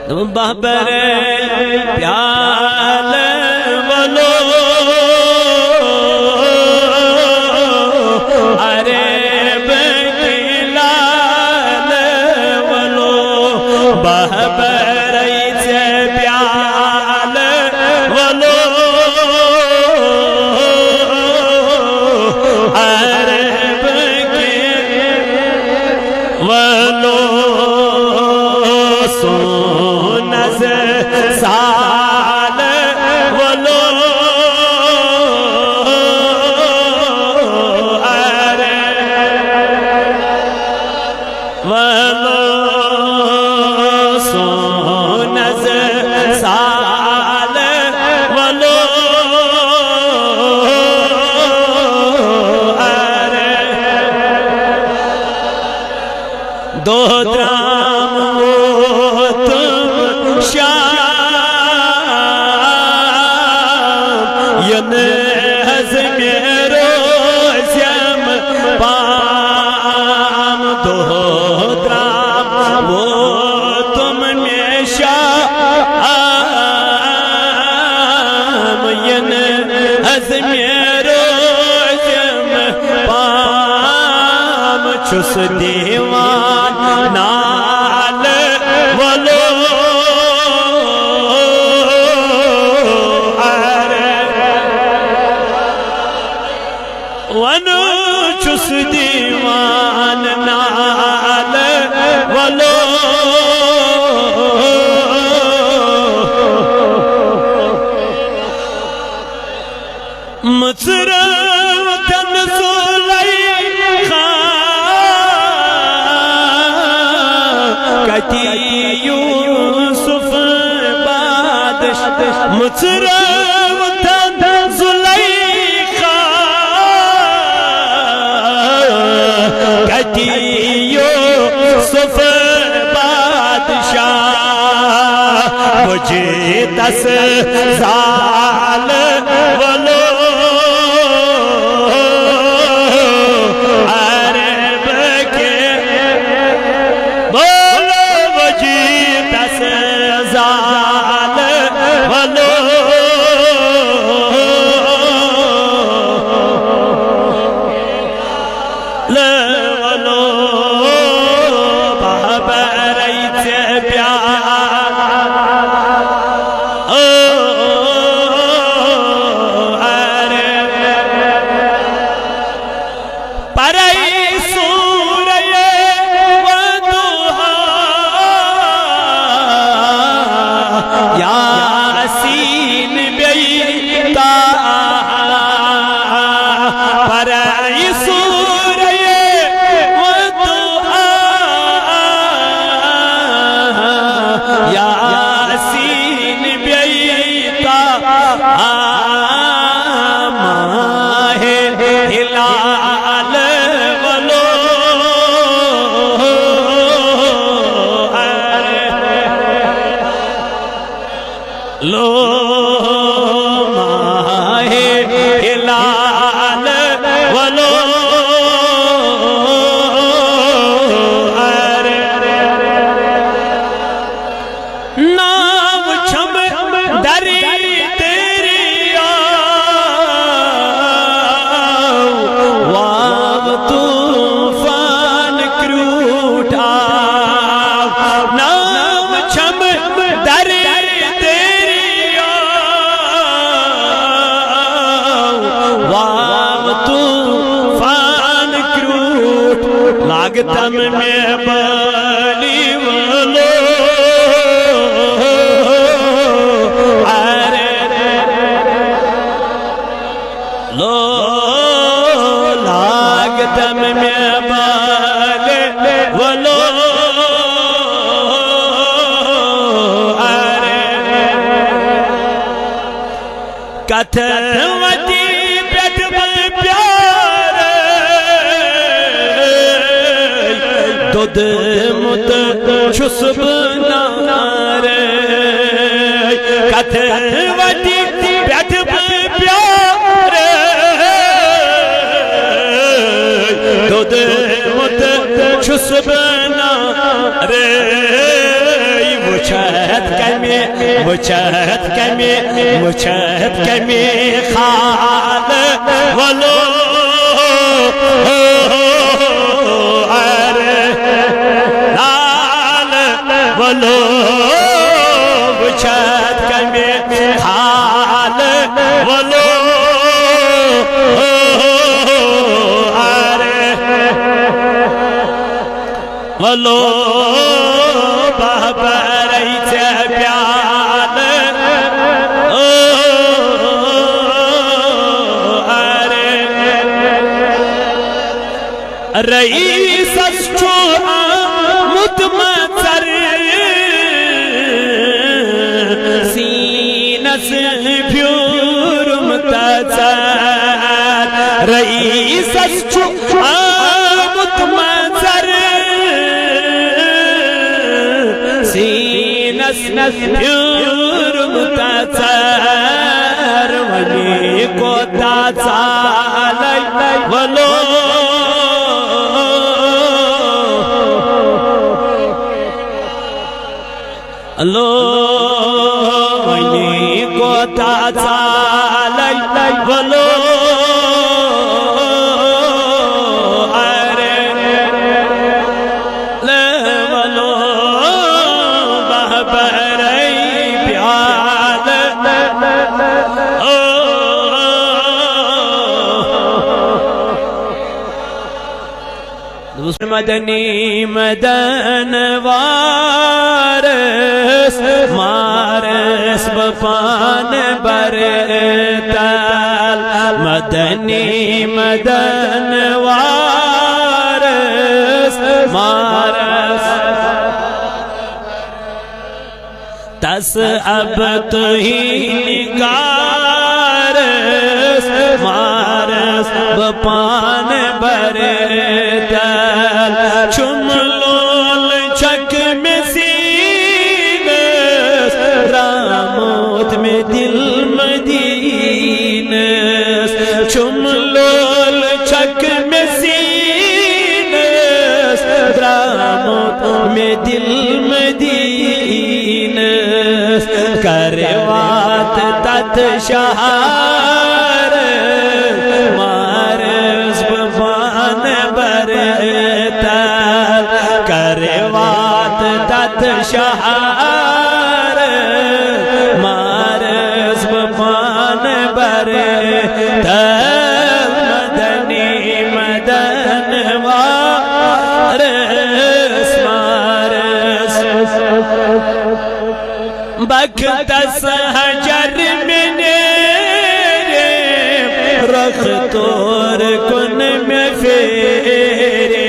بہبر پیال ولو عرب کی لال ولو بہبر سے پیال ولو عرب کی ولو سال ولو ولو سونز سال ولو دو درام تم شام حزم روزم پام دو درام وہ تم میں شام حزم روزم پام چس دیوان نال ولو ونو چس دیوان نال ولو مصر وطن زلیخا کتی یوسف بادشاہ مصر وطن زلیخا کتی یوسف بادشاہ مجھے 10 سال ولو عرب کے بولو مجھے 10 سال ولو لو ماہ ہلال ولو نام چھم دری تیری واو طوفان کروٹا نام چھم دری لاگتم میں بلی ولو لو لاگتم میں بلی ولو کتھوتی پیٹ بل پیار دودھ مت چھس بنار کتھوتی پیٹ بل پیار دودھ مت چھس بنار وہ کمی خال ولو لال ولو وچھت کمی خال ولو ولو بابا رئیس پیال رئیس اسچورا متمثر سینس پیور متثر رئیس اسچورا متمثر سینس پیور متثر ولی کو تاثالی ولو اللہ ولی کو تاثالی ولو مدنی مدن وارس مارس بپان برتال مدنی مدن وارس مارس تس اب تو ہی نگارس مارس بپان برتال چملول چک میں سینس راموت میں دل مدینس چملول چک میں سینس راموت میں دل مدینس کروات تت شہار مارس بپان برتال کروات تت شہار مارس بپان برتال مدنی مدن وارس مارس بکتس حجر میں نیرے رخ تور کن میں فیرے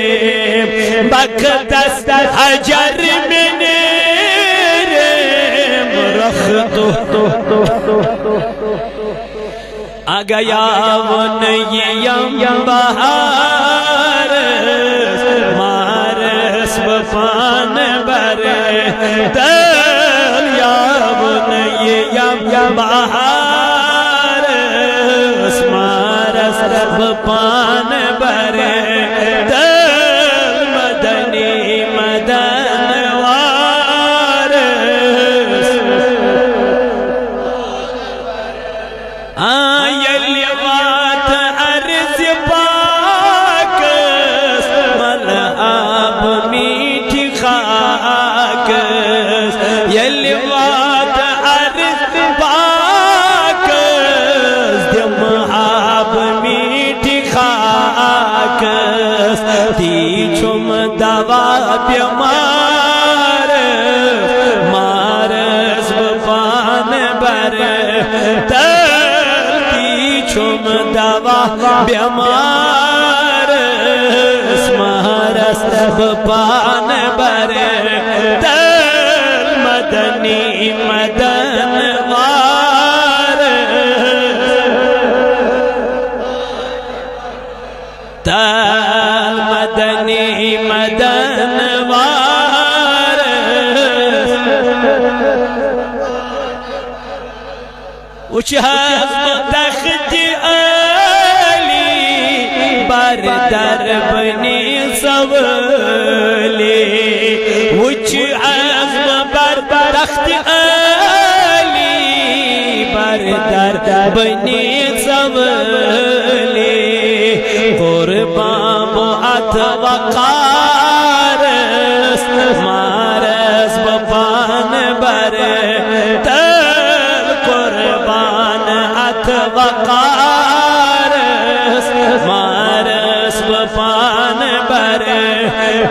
بکتس حجر میں نیرے رخ آگیا وہ نیم بہار مارس بپان برتال یا وہ نیم بہار مارس بپان برتال مدنی مدن وارس آئیلی بات عرض پاکس ملعب میٹھی خاکس یلی بات عرض پاکس دمحاب میٹھی خاکس دی چم دوا بیمار مارس بپان برتال چم دوا بیمار مارس بپان برتال مدنی مدن وارس تال مدنی مدن وارس وچ حزب تخت علی بر در بنی سولی وچ حزب بر تخت علی بردر بنی زولی قربان بوعت وقارس مارس بپان بر تل قربان ات وقارس مارس بپان بر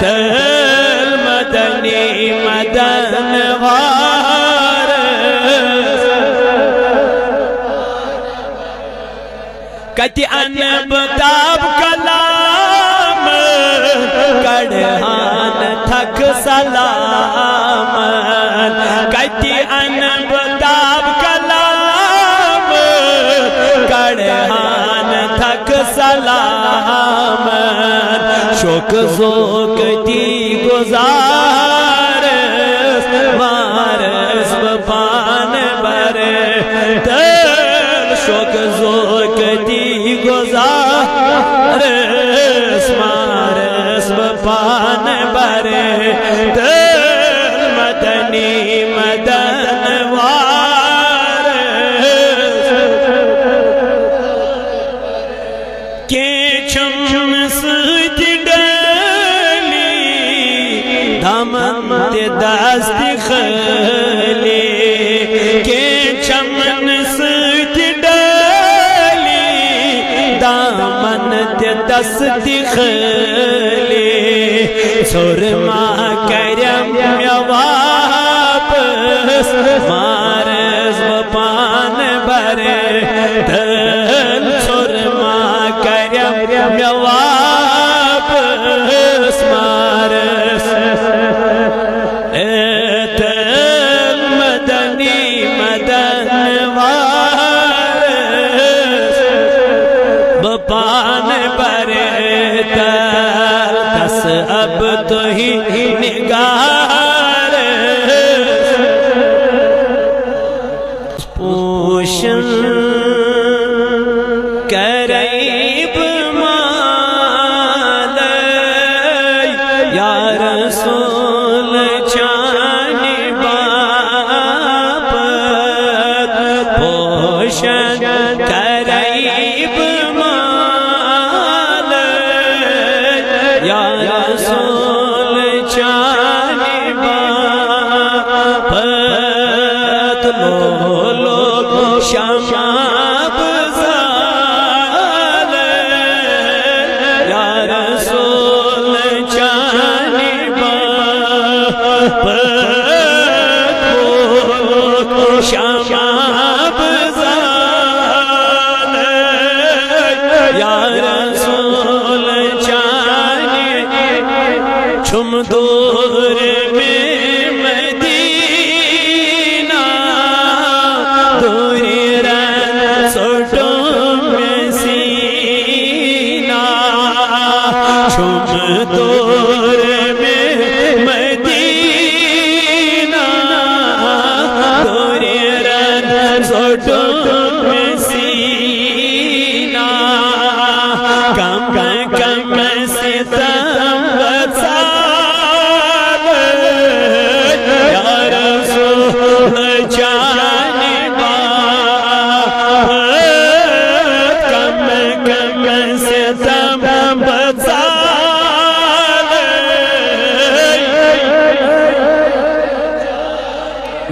تل مدنی مدن وارس کتی انبتاب کلام کڑھان تھک سلام کتی انبتاب کلام کڑھان تھک سلام شوق ذوق دی گزارس مارس بپان بر تل شوق ذوق دی گزارس مارس بپان بر تل مدنی مدن وارس کی چم سید ڈلی دامن تے دست خلی کی چمن سید ڈلی دامن تے دست خلی سرما کرم واپس مارس بپان بر تل سرما کرم واپس مارس تل مدنی مدن وارس بپان بر تل دس اب تو ہی نگار پوشن قریب مال یا رسول چانی بابت پوشن قریب مال یا رسول چانی بابت لولو شماب زال یا رسول چانی بابت لولو شماب زال یا رسول چانی چھم دور میں مدینہ دوری رن سوٹوں میں سینہ چھم دور میں مدینہ دوری رن سوٹوں میں سینہ کم کم ستم بسال یا رسول چانی بابت کم کم ستم بسال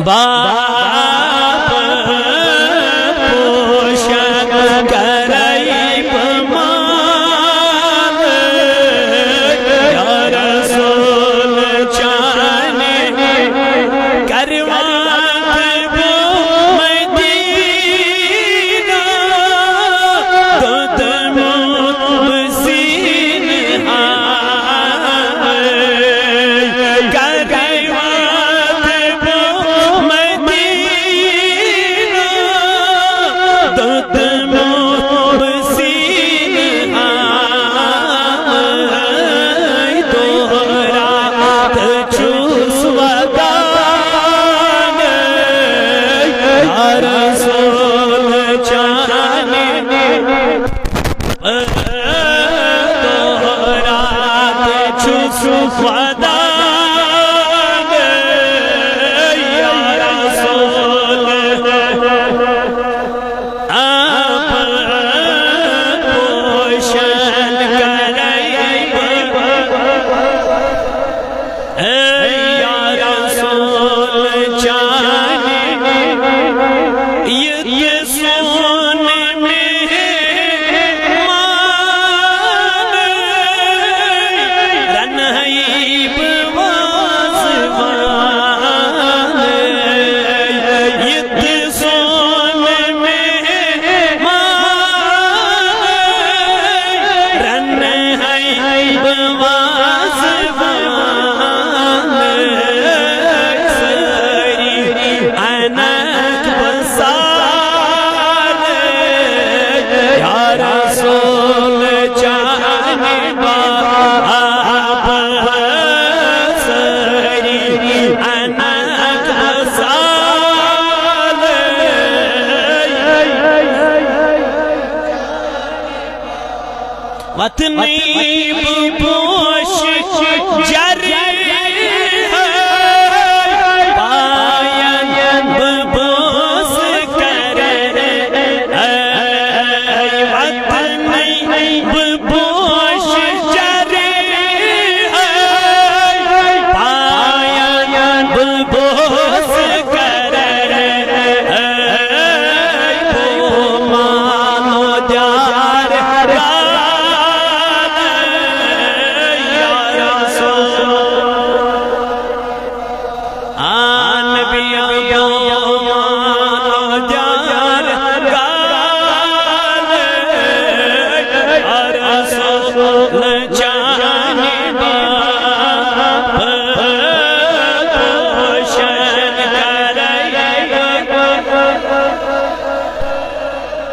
باپ پوشن قریب مال یا رسول چانی کروات بو مدینہ دود محسن کروات بو مدینہ دود محسن دورات چوس ودان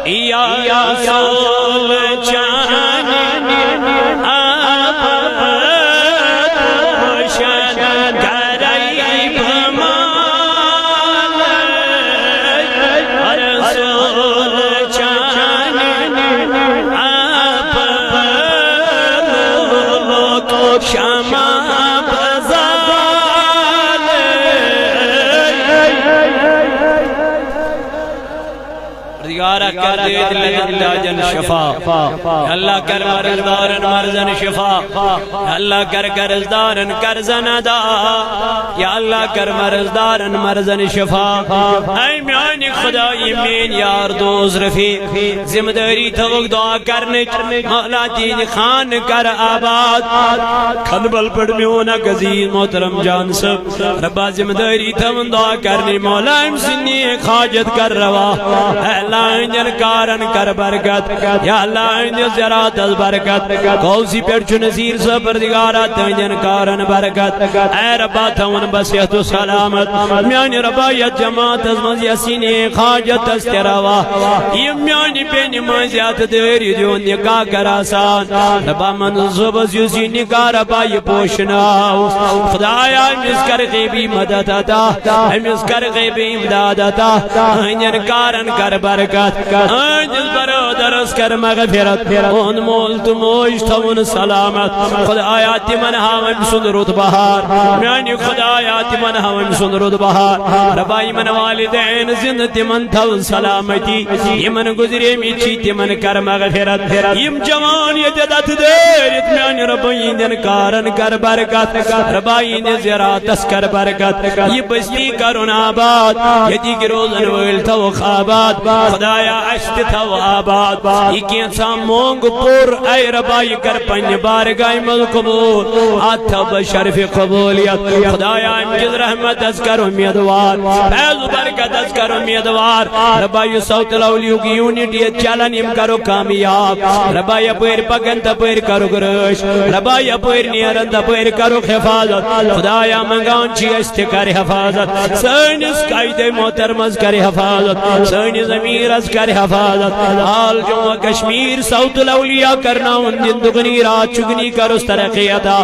یا رسول جان آپ خوشن گرائی بمال رسول جان آپ شمع کر دے دل شفا اللہ کر مرزدارن مرزن شفا اللہ کر قرضدارن قرضن ادا یا اللہ کر مرزدارن مرزن شفا اے میانی خدای مین یار دوست رفیق ذمہ داری توک دعا کرنے مولا دین خان کر آباد کھنبل پڑ میونا گزیر محترم جان سب ربا ذمہ داری توک دعا کرنے مولا امسنی خاجت کر روا اے اللہ انجن کارن کر برکت یا اللہ انجن زرات از برکت کوسی پیڑ چو نصیر سا پردگارات انجن کارن برکت اے ربا تون بسیحت و سلامت میانی ربایت جماعت از مزیسین خاجت از تروا یہ میانی پینی مزیات دیری جو نکاح کر آسان ربا منصوب از یوسی نکاح ربا یہ پوشناو خدایا امس کر غیبی مدد عطا امس کر غیبی امداد عطا انجن کارن کر برکت آنجل برادر اس کر مغفرت اون مول تموش تون سلامت خدایات من ہاوم سن رود بہار میانی خدایات من ہاوم سن رود بہار ربائی من والدین زندت من تون سلامتی یمن گزرے میچی تمن کر مغفرت یم جوان یددت دیرت میانی ربائی دن کارن کر برکت ربائی دن زیرات اس کر برکت یہ بستی کرن آباد یدی گروزن ویل تو خوابات خدایا عشت تھو آباد یہ کینسا مونگ پور اے ربائی کر پنج بارگاہ مل قبول آتھا بشرف قبولیت خدایا امجد رحمت از کر امیدوار فیض و برکت از کر امیدوار ربائی صوت الاولیو کی یونیٹی چلن ام کرو کامیاب ربائی اپویر پگن تپویر کرو گرش ربائی اپویر نیرن تپویر کرو حفاظت خدایا منگان چی استکر حفاظت سینس قائد محترمز کر حفاظت سینس امیر از کر حفاظت حال جمع کشمیر صوت الاولیاء کرنا ان دن دگنی رات چگنی کر اس ترقیتا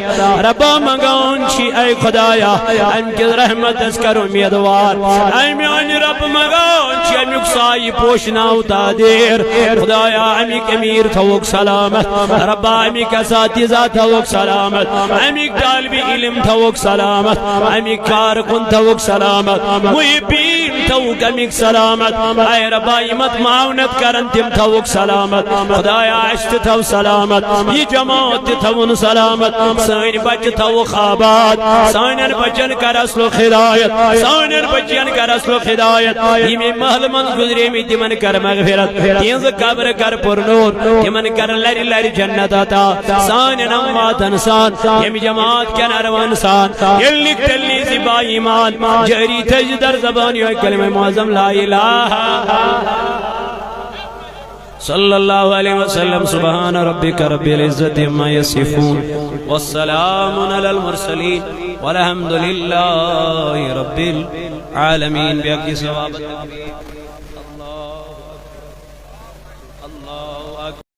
ربا مگان چی اے خدایا انکل رحمت اس کر امیدوار اے میانی رب مگان چی امیک سائی پوشنا ہوتا دیر خدایا امیک امیر توک سلامت ربا امیک اساتذہ توک سلامت امیک طالب علم توک سلامت امیک کارکن توک سلامت محبین توک امیک سلامت اے ربا امت معاونت کرن تم توک سلامت خدایا عشت تو سلامت یہ جماعت تون سلامت سائن بچ تو خوابات سائنر بچن کر اصل و خدایت سائنر بچن کر اصل و خدایت یہ میں محل من گزرے میں تمن کر مغفرت تینز قبر کر پر نور تمن کر لری لری جنت آتا سائن نمات انسان یہ جماعت کے نرو انسان یہ لکھ تلی زبا ایمان جہری تجدر زبانی کلمہ معظم لا الہ صلی اللہ علیہ وسلم سبحان ربک رب العزت عما یصفون والسلام علی المرسلین والحمد للہ رب العالمین. بیاکی ثواب